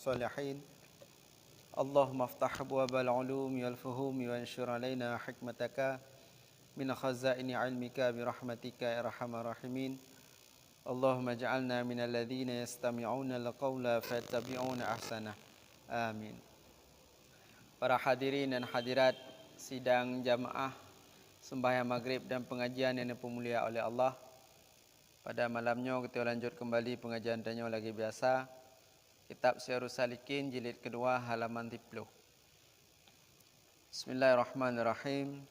الصالحين اللهم افتح أبواب العلوم والفهوم وانشر علينا حكمتك من خزائن علمك برحمتك يا أرحم الراحمين اللهم اجعلنا من الذين يستمعون القول فيتبعون أحسنه آمين. Para hadirin dan hadirat sidang jamaah sembahyang maghrib dan pengajian yang dipermulia oleh Allah. Pada malamnya kita lanjut kembali pengajian tanya lagi biasa. Kitab Syiarus Salikin jilid kedua halaman 30. Bismillahirrahmanirrahim.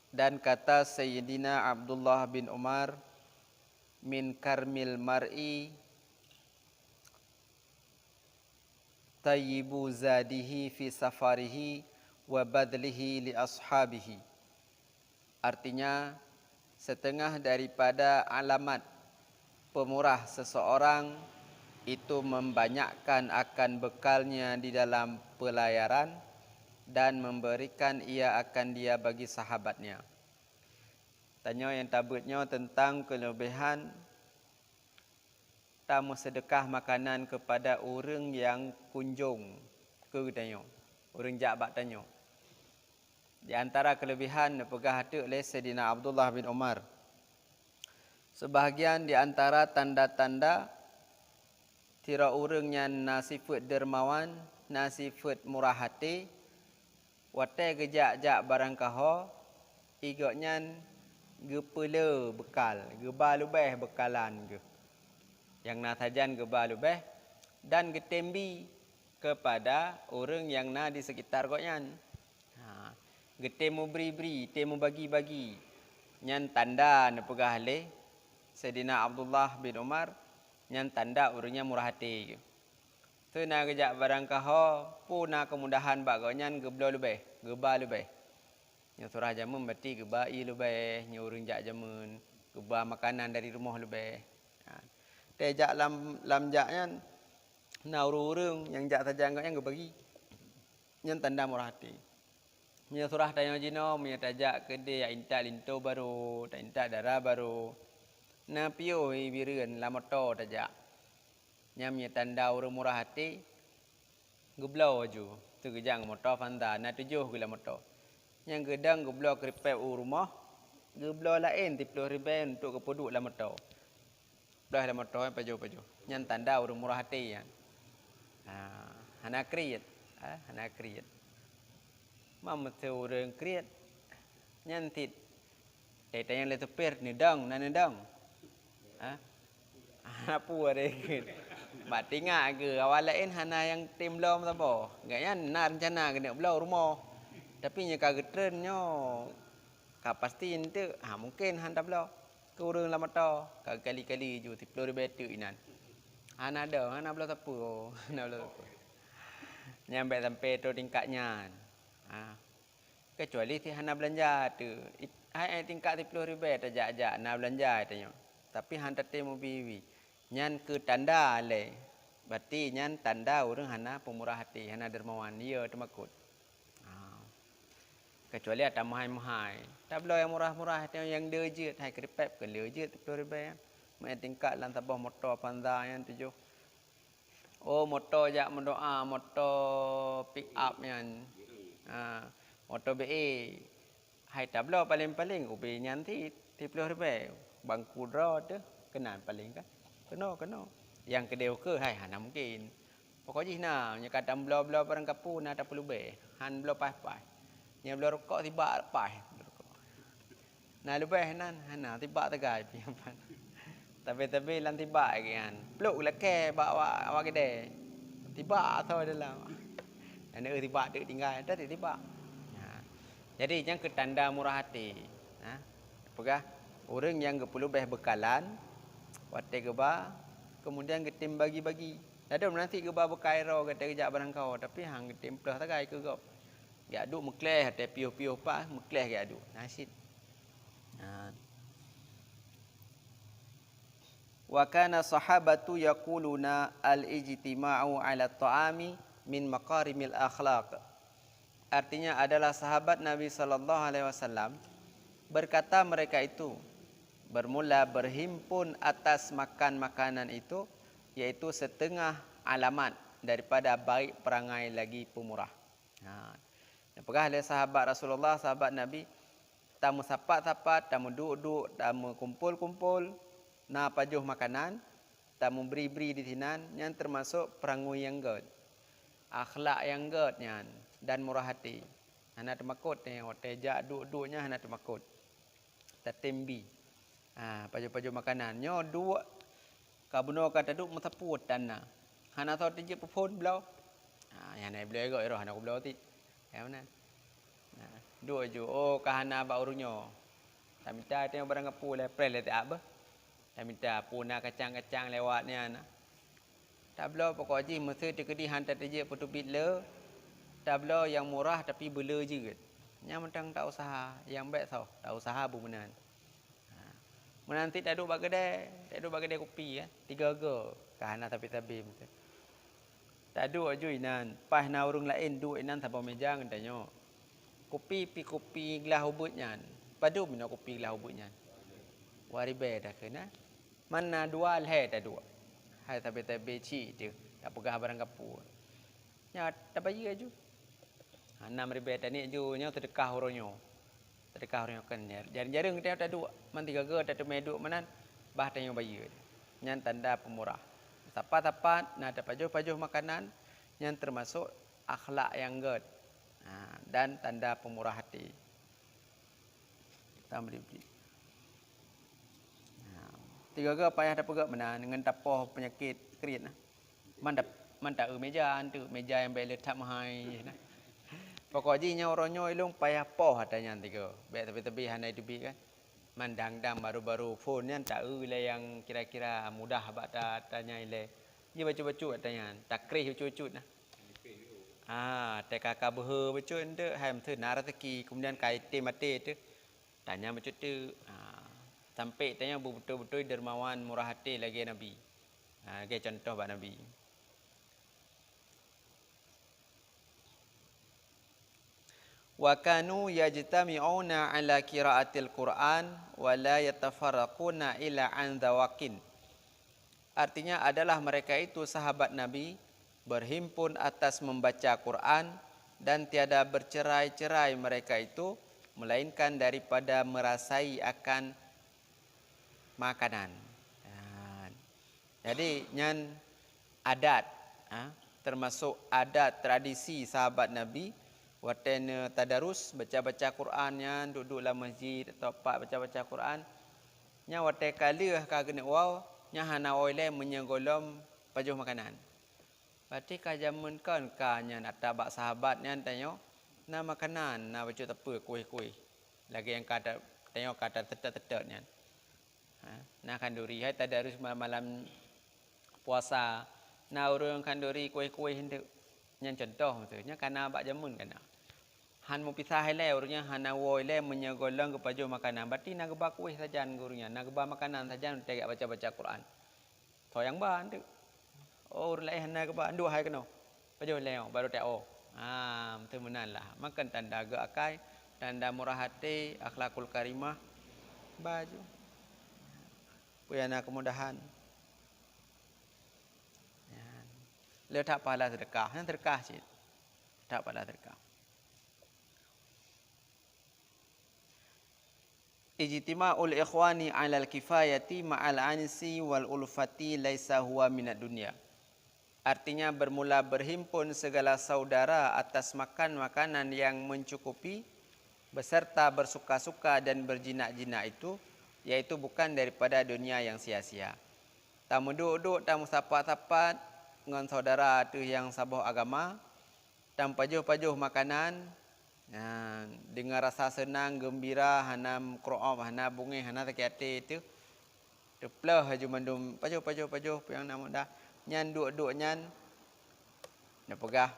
Dan kata Sayyidina Abdullah bin Umar, min karmil mar'i tayyibu zadihi fi safarihi wa badlihi li ashabihi. Artinya, setengah daripada alamat pemurah seseorang itu membanyakkan akan bekalnya di dalam pelayaran dan memberikan ia akan dia bagi sahabatnya. Tanya yang tabutnya tentang kelebihan tamu sedekah makanan kepada orang yang kunjung ke tanya. Orang jabat tanya. Di antara kelebihan pegah hati oleh Sayyidina Abdullah bin Umar. Sebahagian di antara tanda-tanda tira orang yang nasifat dermawan, nasifat murah hati, watai gejak-jak barang kaho, igaknya gepela bekal, geba lebih bekalan ke. Yang nak tajan geba lebih dan getembi kepada orang yang na di sekitar koknya. Getemu beri-beri, temu bagi-bagi. Nyan tanda na pegah le Sayyidina Abdullah bin Umar, nyan tanda orangnya murah hati. Tu na gejak barang kaho, puna kemudahan bagaknya geblo lebih, geba lebih. Nya surah jamun berarti gebai lebih, nya orang jak jamun, geba makanan dari rumah lebih. Tejak lam jaknya na urung yang jak tajangnya gebagi. Nyan tanda murah hati. Nya surah tanya jino, nya tajak kede ya inta linto baru, ta inta darah baru. Na pio bireun lamoto tajak. Nya tanda orang murah hati geblau aju. Tu gejang motor fanda na tujuh gula motor. Yang gedang geblau keripep rumah, geblau lain 30 ribu untuk kepoduk la motor. Dah la motor paju-paju. Nya tanda orang murah hati ya. Hana kriet, hana kriet. Mam tu orang kriet. Nya tit. Tanya le tepir ni dang, na dang. Apa ada mak tinggal ke awal lain hana yang tim belum apa gaknya nak rencana kena belau rumah tapi nya kagetrennya kapastiin tu mungkin handa belau ke urang lama ta kali-kali ju 30 ribu inan hana ada hana belau tapu hana belau tapu nyampe sampai tu tingkatnya kecuali ti hana belanja tu ai tingkat 30 ribu tajak-jak nak belanja tanya tapi handa temu biwi nyan ke tanda le berarti nyan tanda orang hana pemurah hati hana dermawan dia temakut kecuali ada mahai-mahai tak belau yang murah-murah yang dejit hai keripep ke dejit 30 ribu ya mai tingkat lan tabah motor panda yang tujuh motor jak mendoa motor pick up yang motor BA hai tak belau paling-paling ubi nyan ti 30 ribu bangku draw tu kenan paling kan kena yang kedua ke hai hana mungkin pokoknya nah nya kadang belau-belau barang kapu na tak perlu be han belau pas-pas nya belau rokok tiba pas nah lebih nan hana tiba tegai pian tapi lan tiba kan peluk leke bawa awak gede tiba atau dalam ana tiba dek tinggal tadi tiba jadi yang ketanda murah hati pegah orang yang perlu bekalan watai geba kemudian getim bagi-bagi ada nanti geba bekairo kata kejap barang kau tapi hang getim pelah tagai ke gop gak aduk mekleh hati piuh-piuh pa mekleh gak aduk nasid wa kana sahabatu yaquluna al-ijtima'u 'ala at-ta'ami min maqarimil akhlaq artinya adalah sahabat Nabi sallallahu alaihi wasallam berkata mereka itu bermula berhimpun atas makan makanan itu iaitu setengah alamat daripada baik perangai lagi pemurah. Pegah oleh sahabat Rasulullah, sahabat Nabi, tamu sapat-sapat, tamu duduk, tamu kumpul-kumpul, na pajuh makanan, tamu beri-beri di tinan, yang termasuk perangai yang god, akhlak yang god nyan, dan murah hati. Hana termakut ni, otejak duduk-duduknya hana termakut. Tatembi. Pajuh-pajuh makanan. Nyo dua kabuno kata duk mutapu tanah. Hana tahu tije pun belau. Yang naik belau juga hana aku belau ti. Ya mana? Dua ju. Oh kahana ba urunyo. Tak minta tengok barang kapu lepel le tak apa. Tak minta puna kacang-kacang lewat ni ana. Tak belau pokok ji mesti tekedi hantar tije petubit le. Tak belau yang murah tapi bela je. Yang mentang tak usaha, yang baik tau. Tak usaha bu menan. Menanti tak duduk bagedai kopi 3 harga. Kahana tapi-tapi mesti. Tak duduk je inan. Pas na urung lain duduk inan tanpa meja ngantanyo. Kopi gelas ubutnya. Padu mina kopi gelas ubutnya. Waribe dah kena. Mana dua hai tak dua. Hai tapi-tapi cik je. Tak pegah barang kapur. Ya tak bayi aju. 6 ribu tani ju nya sedekah oronyo. Sedekah oronyo kan. Jarang-jarang kita tak duk man 3 ge tak meduk manan bah tanyo bayi. Nyan tanda pemurah. Tapat-tapat na ada pajuh-pajuh makanan yang termasuk akhlak yang god. Dan tanda pemurah hati. Tak beri-beri. 3 ge payah tak pegak manan dengan tapoh penyakit kerit nah. Man tak meja antu meja yang baik letak mahai nah. Pokoknya oronyo ilung payah poh hatanya tiga. Baik tapi-tapi handai dubi kan. Mandang-dang baru-baru phone yang tak ile yang kira-kira mudah bak tanya ile. Dia baca-baca tanya. Takrih baca-baca nah. Tak kakak behe baca ende hai mthe narataki kemudian kaitim mate tu. Tanya baca tu. Sampai tanya betul-betul dermawan murah hati lagi Nabi. Lagi contoh bak Nabi. Wa kanu yajtami'una ala qiraatil Qur'an wa la yatafarraquna ila an dawaqin. Artinya adalah mereka itu sahabat Nabi berhimpun atas membaca Quran dan tiada bercerai-cerai mereka itu melainkan daripada merasai akan makanan. Jadi nyan adat termasuk adat tradisi sahabat Nabi. Waten tadarus baca-baca Qurannya duduk dalam masjid atau pak baca-baca Quran nya wate kalih ka gene wow nya hana oile menyegolom pajuh makanan. Berarti ka jamun kan ka nya ada bak sahabat nya tanyo na makanan na baca tepe kuih-kuih. Lagi yang kata tanyo kata tetet-tetet nya. Na kanduri hai tadarus malam puasa na urang kanduri kuih-kuih hendak yang contoh maksudnya karena bak jamun kana. Han mu pisah hele urnya hana woile menyegolong ke pajuh makanan. Berarti nak gebak kuih saja gurunya, nak gebak makanan saja tidak baca-baca Quran. So yang ban tu. Oh urlai hana gebak dua hai keno. Pajuh leo baru tak oh. Betul menanlah. Makan tanda agak akai, tanda murah hati, akhlakul karimah. Baju. Puyana kemudahan. Leo tak pahala sedekah, yang sedekah sih. Tak pahala sedekah. Ijtima'ul ikhwani 'alal kifayati ma'al ansi wal ulfati laisa huwa minad dunya. Artinya bermula berhimpun segala saudara atas makan makanan yang mencukupi beserta bersuka-suka dan berjinak-jinak itu yaitu bukan daripada dunia yang sia-sia. Tamu duduk, tamu sapat-sapat dengan saudara tu yang sabuh agama, dan pajuh-pajuh makanan, dengan rasa senang, gembira, hanam Quran, hanam bungi, hanam sakit itu, terpelah haju mandum pajuh yang nama dah, nyan duk nyan, nak pegah,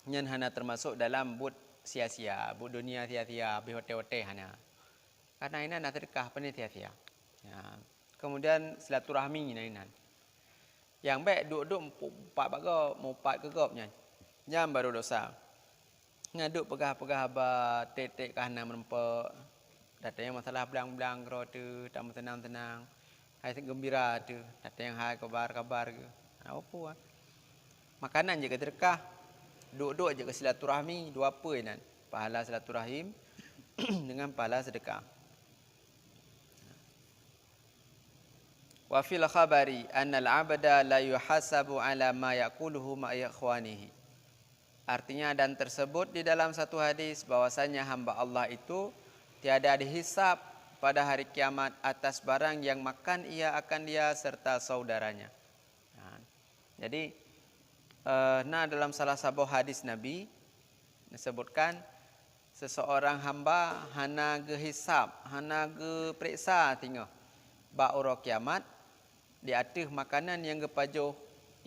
nyan hana termasuk dalam but sia-sia, but dunia sia-sia, bihote-hote hana. Karena ini nak sedekah pani sia-sia. Kemudian silaturahmi ini. Yang baik duduk empat baga, mau empat gegapnya. Yang baru dosa. Ngaduk pegah-pegah ba tetek kahana merempak. Datanya masalah belang-belang kero tu, tak tenang-tenang. Hai gembira tu, datang hai kabar-kabar ke. Apa? Makanan je ke sedekah. Duk-duk je ke silaturahmi, dua apa ni? Pahala silaturahim dengan pahala sedekah. Wa fil khabari anna al-'abda la yuhasabu ala ma yaquluhu ma ikhwanihi. Artinya dan tersebut di dalam satu hadis bahwasanya hamba Allah itu tiada dihisap pada hari kiamat atas barang yang makan ia akan dia serta saudaranya. Jadi dalam salah satu hadis Nabi disebutkan seseorang hamba hana ge hisap, hana ge periksa tengok ba ora kiamat di atas makanan yang gepajoh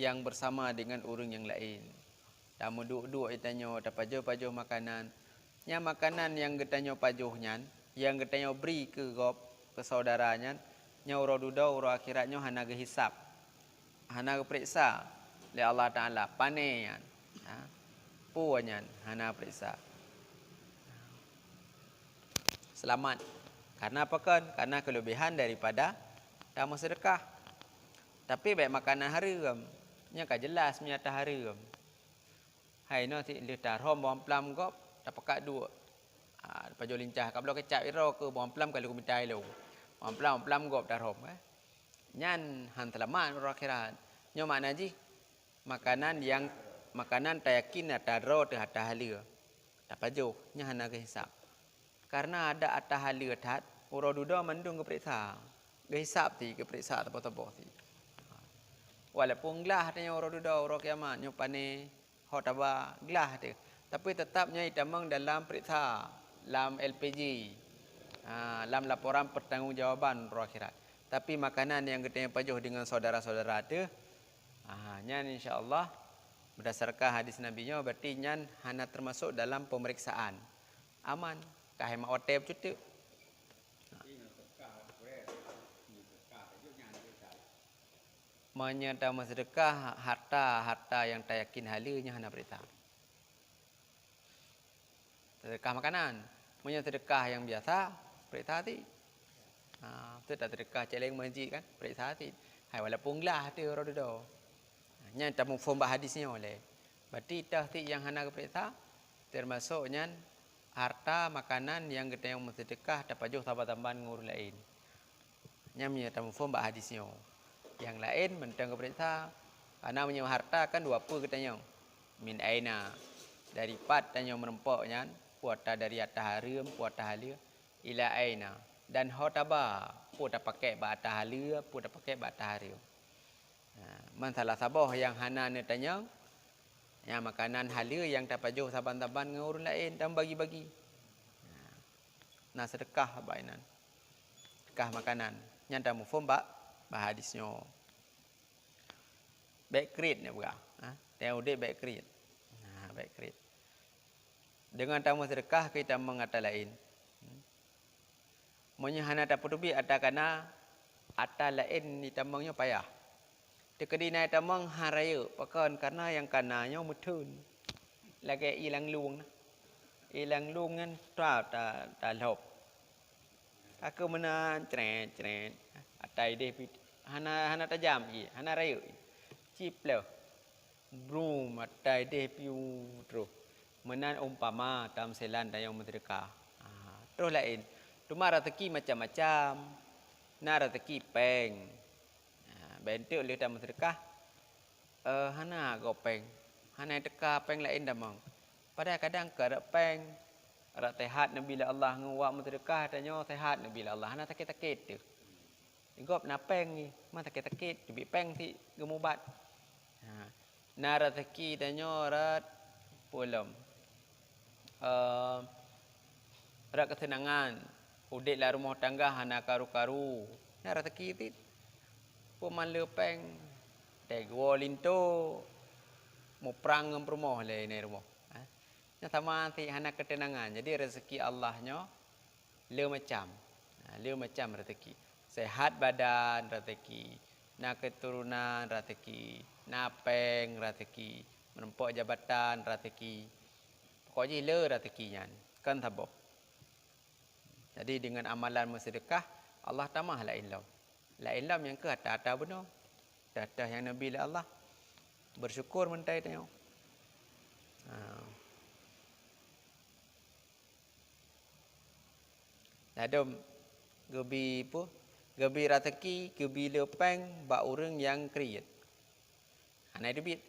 yang bersama dengan orang yang lain. Tamu duk-duk ditanya pajoh-pajoh makanan. Nya makanan yang getanyo pajohnya, yang getanyo beri ke gop ke saudaranya, nya ura duda ura akhiratnya hana ge hisap. Hana ge periksa oleh Allah Taala panean. Puanyan hana periksa. Selamat. Karena apa kan? Karena kelebihan daripada tamu sedekah. Tapi baik makanan haram, nya ka jelas menyata haram. Hai no ti le tarom bom plam gop tapakat dua. Pajo lincah kablo kecap iro ke bom plam kalau kumitai lo. Bom plam gop tarom Nyan han selamat ro akhirat. Nyo makna ji makanan yang makanan tayakin ataro te hata halia. Tapajo nya hana ke hisap. Karena ada atas halia tat uro duda mandung ke periksa. Ke hisap ti ke periksa tapa-tapa ti. Walaupun gelah tanya uro duda uro kiamat nyo pane hotaba gelah dia. Tapi tetapnya itamang dalam periksa, dalam LPG, dalam laporan pertanggungjawaban roh akhirat. Tapi makanan yang kita pajuh dengan saudara-saudara tu, nyan insya-Allah berdasarkan hadis Nabi-nya berarti nyan hana termasuk dalam pemeriksaan. Aman, kahemat hotel cuti. Menyerta sedekah harta yang tak yakin halnya hana berita. Sedekah makanan, menyerta sedekah yang biasa berita hati. Itu tak sedekah celeng masjid kan berita hati. Hai walaupun lah tu orang tu. Nya tak mufhum hadisnya oleh. Berarti tahti yang hana berita termasuknya harta makanan yang kita yang sedekah dapat jauh tambah-tambahan ngurus lain. Nya menyerta mufhum hadisnya. Yang lain mentang keperintah karena punya harta kan dua apa katanya min aina dari pat tanya merempoknya puata dari atas haram puata halia ila aina dan hotaba puata pakai ba atas halia puata pakai ba atas haram. Masalah sabah yang hana ne tanya yang makanan halia yang dapat jauh saban-saban dengan orang lain dan bagi-bagi. Nah sedekah bainan. Sedekah makanan nyanda mufhum hadisnya. Backgrade ni bukan. Tengok dia backgrade. Backgrade. Dengan tamu sedekah kita mengata lain. Monya hana tak putubi ada kana ata lain ni tamangnya payah. Tekedi nai tamang haraya pakan karena yang kananya mutun. Lagi ilang lung. Ilang lung kan ta lop. Aku menan cret. Atai dia hana tajam i, hana rayu. Cip le. Brum atai dia piu terus. Menan umpama tam selan dan yang sedekah. Terus lain. Cuma rezeki macam-macam. Na rezeki peng. Bentuk le tam sedekah. Hana go peng. Hana teka peng lain damang. Padahal kadang ke peng rak sehat Nabi Allah ngawak sedekah tanya sehat Nabi Allah. Hana sakit-sakit tu. Gop na peng ni, mah sakit-sakit, lebih peng ti gemubat. Na rezeki tanya rat pulam. Rat kesenangan, udik lah rumah tangga hana karu-karu. Na rezeki ti puman le peng. Tegwo linto mau perang dengan rumah le ni rumah. Nya sama ti hana ketenangan. Jadi rezeki Allahnya le macam. Le macam rezeki. Sehat badan rezeki, nak keturunan rezeki, nak peng rezeki, menempuh jabatan rezeki. Pokoknya le rezekinya kan tabo. Jadi dengan amalan bersedekah Allah tambah lain lau. Lain lam yang ke atas benar. Atas yang Nabi Allah. Bersyukur mentai tengok. Ladom gebi apa? Gebi rataki, gebi lepang ba orang yang kriat. Hana debit.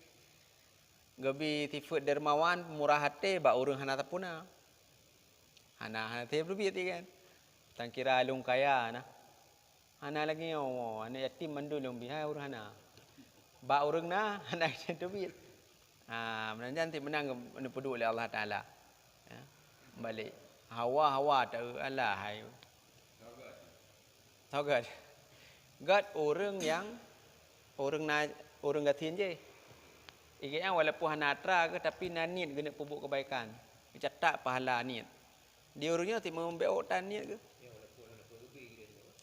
Gebi tifut dermawan, murah hati ba orang hana tapuna. Hana te debit kan. Tang kira alung kaya nah. Hana lagi hana yatim mandu lumbi hai orang hana. Ba orang nah hana debit. Menanti menang menupu oleh Allah Taala. Ya. Balik. Hawa tak Allah hai. Tahu gak? Gad orang yang orang gatin je. Ikatnya walaupun hanatra ke tapi nanit kena pupuk kebaikan. Catat pahala niat. Dia orangnya tidak membeok tan niat ke?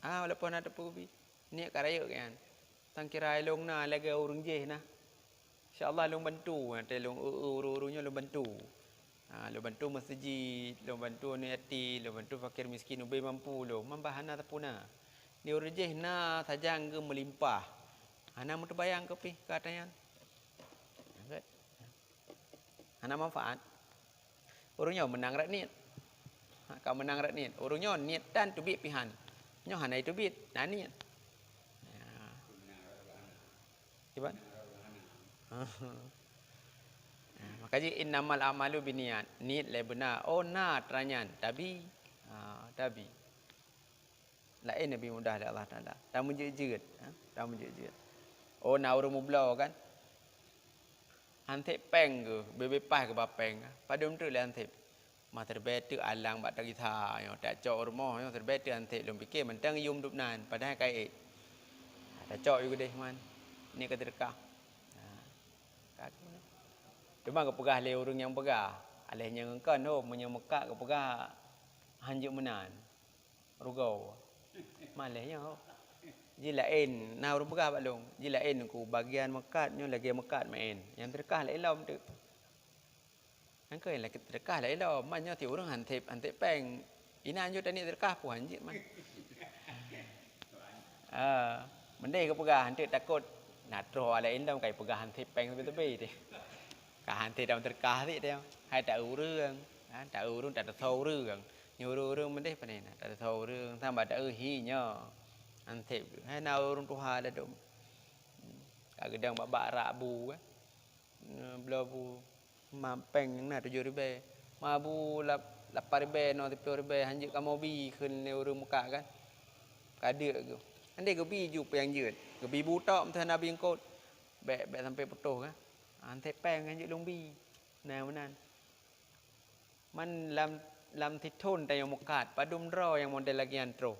Walaupun ada pubi. Niat karaya kan. Tang kira long na lagi orang je nah. Insya-Allah long bantu, nanti long urusnya long bantu. Lo bantu masjid, lo bantu niati, lo bantu fakir miskin ubai mampu lo, mambahana tapuna. Dia urjeh na tajang ke melimpah. Ana mu terbayang ke pi katanya. Ana manfaat. Urungnya menang rat niat. Kau menang rat niat. Urungnya niat dan tubit pihan. Nyo hana itu bit, na niat. Iban. Makanya innamal amalu biniat. Niat le benar. Oh na teranyan. Tabi. Tabi. Lain Nabi mudah dari Allah Ta'ala. Tak menjerit. Tak menjerit. Oh na orang mublau kan. Hantik peng ke. Bebepah ke bapeng. Pada untuk le hantik. Mah terbetu alang bak tagitha. Tak cok rumah. Terbetu hantik. Lom fikir mentang yum dup nan. Padahal kait. Tak cok juga deh man. Ni kata dekah. Cuma kepegah le orang yang pegah. Alihnya ngengkan menyemekak kepegah hanjuk menan. Rugau. Malihnya jilain na orang pegah balong. Jilain ku bagian mekatnya lagi mekat main. Yang terkah la ilam tu. Angkai lagi terkah la ilam. Mannya ti orang hantip peng. Ina anjo tani terkah pu hanjit man. Mendai kepegah hantip takut. Nak troh la ilam kai pegah hantip peng tepi-tepi ti. Hantip dalam terkah ti dia. Hai tak urang. Tak urang tak tahu urang. Nyuruh orang mendeh panen. Tak tahu orang tambah tak hinya. Antep. Hai na orang Tuhan dah dom. Kadang babak rabu kan. Belabu mampeng na 7,000. Mabu 8,000 no 10,000 hanjut kamu bi keun le orang muka kan. Kada ke. Ande gebi ju yang jeut. Gebi buta mtah nabi engkot. Bek sampai putus kan. Antep peng hanjut lumbi. Nah menan. Man lam tithun ta yang mukat padum ro yang model lagi antro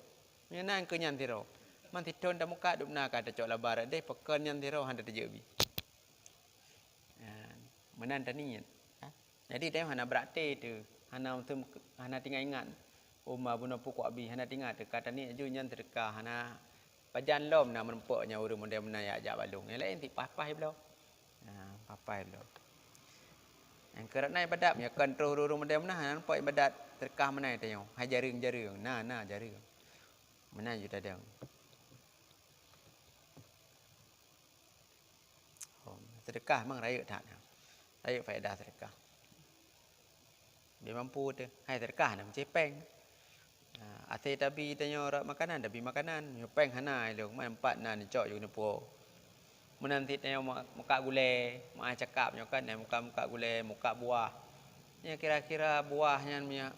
nyan ke nyan tiro man tithun ta mukat dum na ka ta cok labar deh peken nyan tiro handa terjebi menan ta niat jadi teh hana berarti tu hana tinggal ingat umma buna pukuk abi hana tinggal tu kata ni ju nyan terka hana pajan lom na menempoknya urang model menaya ajak balung yang lain ti papai belau papai belau. Yang kerana ibadat ya kontrol urung model mana nampak ibadat terkah mana tengok. Hai jaring. Nah jaring. Mana ju tadang. Sedekah memang raya tak. Raya faedah sedekah. Dia mampu tu. Hai sedekah nak cepeng. Ate tabi tanya orang makanan, tabi makanan. Peng hana lu, mai empat na ni cok ju ni po. Menanti tanya muka gulai, mak cakap nyokan muka gulai, muka buah. Nya kira-kira buahnya punya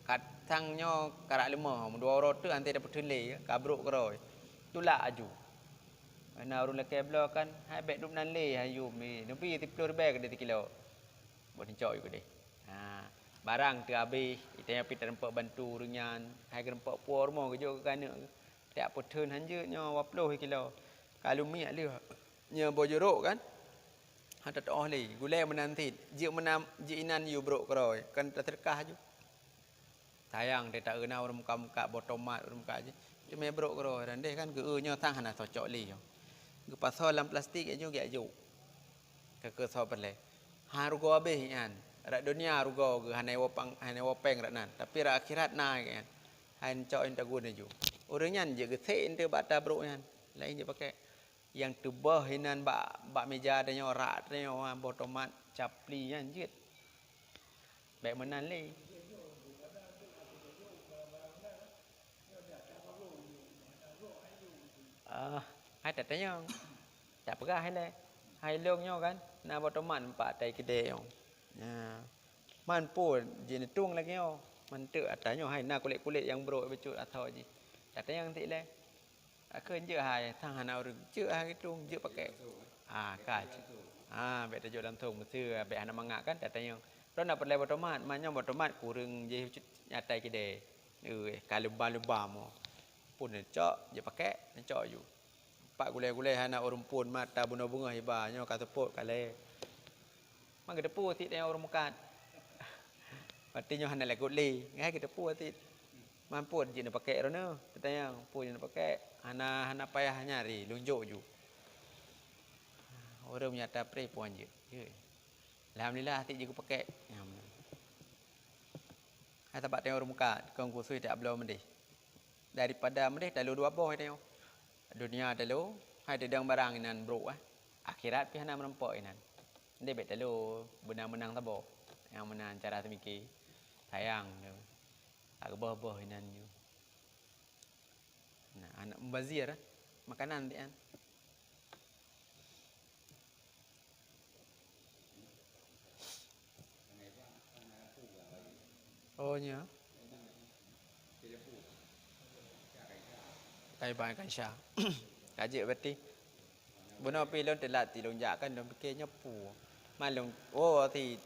katangnya karak lemah, dua orang tu anti dapat tule, kabruk keroi. Tulak aju. Ana urang leke belo kan, hai bek dum nan le hayu mi. Nepi 30 beg ke kilo. Buat cok juga deh. Barang tu habis, itanya pi tempat bantu urunyan, hai gerempak puar mo kejo kana. Tak putun hanjutnya 20 kilo. Kalau minyak dia nya bojorok kan ada toh le gulai menanti je menam je inan you brok keroi kan terkah ju tayang dia tak kena orang muka botomat orang muka je cuma brok keroi dan deh kan geunya tang hana cocok le yo ge pasal dalam plastik aja ge aju ke so perle harugo abe yan rak dunia harugo ge hana wopeng rak nan tapi rak akhirat na kan han cok inta guna ju Orang nyan je getek ente bata bro nyan. Lain je pakai yang tebah hinan bak meja adanya rak adanya botomat capli nyan je. Baik menan le. Hai tak tanya. Tak perah le. Hai longnya kan. Na botomat empat tai kedai yo. Ya. Man pun je tung lagi yo. Mantek atanya hai na kulit-kulit yang bro becut atau je. Tak tanya nanti le. Aku je hai thang hana orang je hai tung je pakai. Kaj. Bet tajuk dalam thong betul bet anak mangak kan tak tanya. Ron nak perle botomat, manyo botomat kurang je nyatai kedai. Kalau mo. Pun cok je pakai, cok ju. Pak gulai-gulai anak orang pun mata bunga-bunga hiba nyo kata pot kale. Mang kita pu ti dia orang mukat. Pati nyo hana lekut li, ngai kita pu ti. Mampu je nak pakai rono, tanya pu je nak pakai, hana payah nyari, lunjuk ju. Orang nyata pre puan je. Alhamdulillah hati je aku pakai. Hai tempat tengok orang muka, kau kusui tak belum mendih. Daripada mendih dalu dua boh tengok. Dunia dalu, hai dedang barang inan bro Akhirat pi hana merempok inan. Ndai bet dalu benang-benang tabo. Yang menang cara semiki. Sayang tu. Tak boh-boh inan ju. Nah, anak membazir makanan dia. Oh nya. Kai ban kan sya. Kajik berarti. Benar pi lon telat ti lon jak kan don fikir nyapu. Malung oh ti